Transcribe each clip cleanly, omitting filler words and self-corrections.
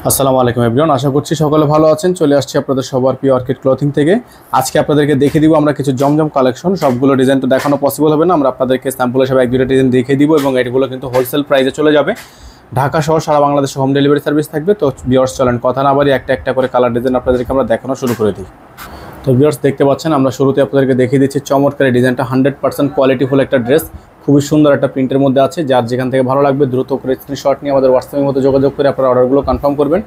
আসসালামু আলাইকুম এভরিওয়ান, আশা করছি সকলে ভালো আছেন। চলে আসছি আপনাদের সবার প্রিয় অর্কিড ক্লথিং থেকে। আজকে আপনাদেরকে দেখিয়ে দিব আমরা কিছু জমজম কালেকশন। সবগুলো ডিজাইন তো দেখানো পসিবল হবে না, আমরা আপনাদেরকে স্যাম্পল হিসেবে এক দুটো ডিজাইন দেখিয়ে দিব এবং এগুলো কিন্তু হোলসেল প্রাইসে চলে যাবে। ঢাকা সহ সারা বাংলাদেশে হোম ডেলিভারি সার্ভিস থাকবে। তো ভিউয়ার্স চলেন কথা না বাড়ি একটা একটা করে কালার ডিজাইন আপনাদেরকে আমরা দেখানো শুরু করে দিই। তো ভিউয়ার্স দেখতে পাচ্ছেন, আমরা শুরুতে আপনাদেরকে দেখিয়ে দিচ্ছি চমৎকার ডিজাইনটা। 100% কোয়ালিটিফুল একটা ড্রেস, খুবই সুন্দর একটা প্রিন্টের মধ্যে আছে। যার যেখান থেকে ভালো লাগবে দ্রুত করে স্ক্রিনশট নিয়ে আমাদের হোয়াটসঅ্যাপের মধ্যে যোগাযোগ করে আপনার অর্ডারগুলো কনফার্ম করবেন।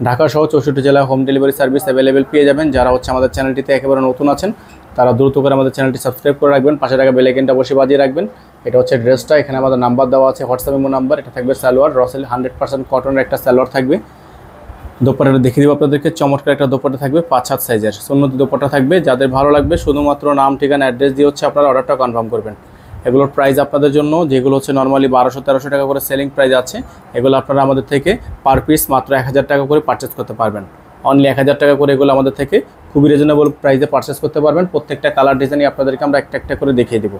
ঢাকা সহ 64 জেলায় হোম ডেলিভারি সার্ভিস অ্যাভেলেবেল পেয়ে যাবেন। যারা আমাদের চ্যানেলটিতে একেবারে নতুন আছেন তারা দ্রুত করে আমাদের চ্যানেলটি সাবস্ক্রাইব করে রাখবেন, পাশে থাকা বেল আইকনটা বসে বাজিয়ে রাখবেন। এটা হচ্ছে ড্রেসটা, এখানে আমাদের নাম্বার দেওয়া আছে, হোয়াটসঅ্যাপ ইমো নাম্বার। এটা থাকবে সালোয়ার, রসেল 100% কটনের একটা সালোয়ার থাকবে। দোপাট্টাটা দেখিয়ে দেবো আপনাদেরকে, চমৎকার একটা দোপাট্টা থাকবে 5 হাত সাইজের সুন্নতি দোপাট্টা থাকবে। যাদের ভালো লাগবে শুধুমাত্র নাম ঠিকানা অ্যাড্রেস দিয়ে আপনারা অর্ডারটা কনফার্ম করবেন। এগুলোর প্রাইস আপনাদের জন্য, যেগুলো নর্মালি 1200-1300 টাকা করে সেলিং প্রাইস আছে, এগুলো আপনারা আমাদের থেকে পার পিস মাত্র 1000 টাকা করে পারচেস করতে পারবেন। অনলি 1000 টাকা করে এগুলো আমাদের থেকে খুবই রিজনেবল প্রাইসে পারচেস করতে পারবেন। প্রত্যেকটা কালার ডিজাইনই আপনাদেরকে আমরা একটা একটা করে দেখিয়ে দেবো।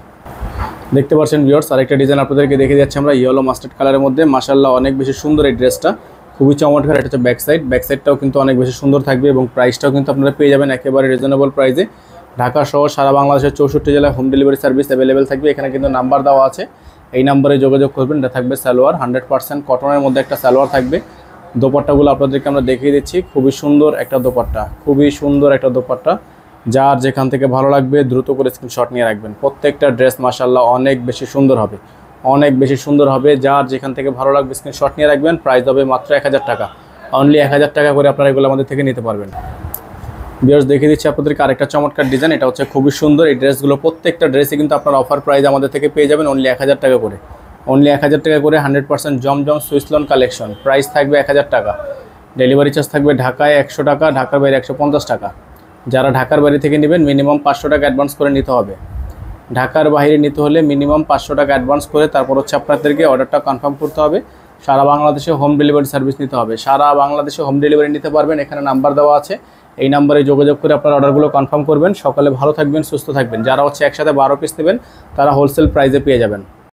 দেখতে পাচ্ছেন ভিউয়ার্স, আরেকটা ডিজাইন আপনাদেরকে দেখিয়ে যাচ্ছি আমরা ইয়েলো মাস্টার্ড কালারের মধ্যে। মাশাআল্লাহ অনেক বেশি সুন্দর এই ড্রেসটা, খুবই চমৎকার। এটা হচ্ছে ব্যাক সাইডটাও কিন্তু অনেক বেশি সুন্দর থাকবে এবং প্রাইসটাও কিন্তু আপনারা পেয়ে যাবেন একেবারে রিজনেবল প্রাইসে। ঢাকা সহ সারা বাংলাদেশের 64 জেলায় হোম ডেলিভারি সার্ভিস অ্যাভেলেবেল থাকবে। এখানে কিন্তু নাম্বার দেওয়া আছে, এই নাম্বারে যোগাযোগ করবেন। এটা থাকবে সালোয়ার, 100% কটনের মধ্যে একটা সালোয়ার থাকবে। দোপাট্টাগুলো আপনাদেরকে আমরা দেখিয়ে দিচ্ছি, খুবই সুন্দর একটা দোপাট্টা, খুবই সুন্দর একটা দোপাট্টা। যার যেখান থেকে ভালো লাগবে দ্রুত করে স্ক্রিনশট নিয়ে রাখবেন। প্রত্যেকটা ড্রেস মাশাআল্লাহ অনেক বেশি সুন্দর হবে, অনেক বেশি সুন্দর হবে। যার যেখান থেকে ভালো লাগবে স্ক্রিনশট নিয়ে রাখবেন। প্রাইস হবে মাত্র 1000 টাকা, অনলি 1000 টাকা করে আপনারা এগুলো আমাদের থেকে নিতে পারবেন। ভিউয়ার্স দেখিয়ে দিচ্ছি আপনাদেরকে আরেকটা চমৎকার ডিজাইন। এটা হচ্ছে খুবই সুন্দর এই ড্রেসগুলো, প্রত্যেকটা ড্রেসই কিন্তু আপনার অফার প্রাইস আমাদের থেকে পেয়ে যাবেন অনলি 1000 টাকা করে, অনলি 1000 টাকা করে। 100% জমজম সুইসলন কালেকশন, প্রাইস থাকবে 1000 টাকা। ডেলিভারি চার্জ থাকবে ঢাকায় 100 টাকা, ঢাকার বাইরে 150 টাকা। যারা ঢাকার বাইরে থেকে নেবেন মিনিমাম 500 টাকা অ্যাডভান্স করে নিতে হবে। ঢাকার বাইরে নিতে হলে মিনিমাম 500 টাকা অ্যাডভান্স করে তারপর আপনাদেরকে অর্ডারটা কনফার্ম করতে হবে। সারা বাংলাদেশে হোম ডেলিভারি সার্ভিস নিতে হবে, সারা বাংলাদেশে হোম ডেলিভারি নিতে পারবেন। এখানে নাম্বার দেওয়া আছে, এই নাম্বারে যোগাযোগ করে আপনার অর্ডারগুলো কনফার্ম করবেন। সকালে ভালো থাকবেন, সুস্থ থাকবেন। যারা একসাথে 12 পিস নেবেন তারা হোলসেল প্রাইসে পেয়ে যাবেন।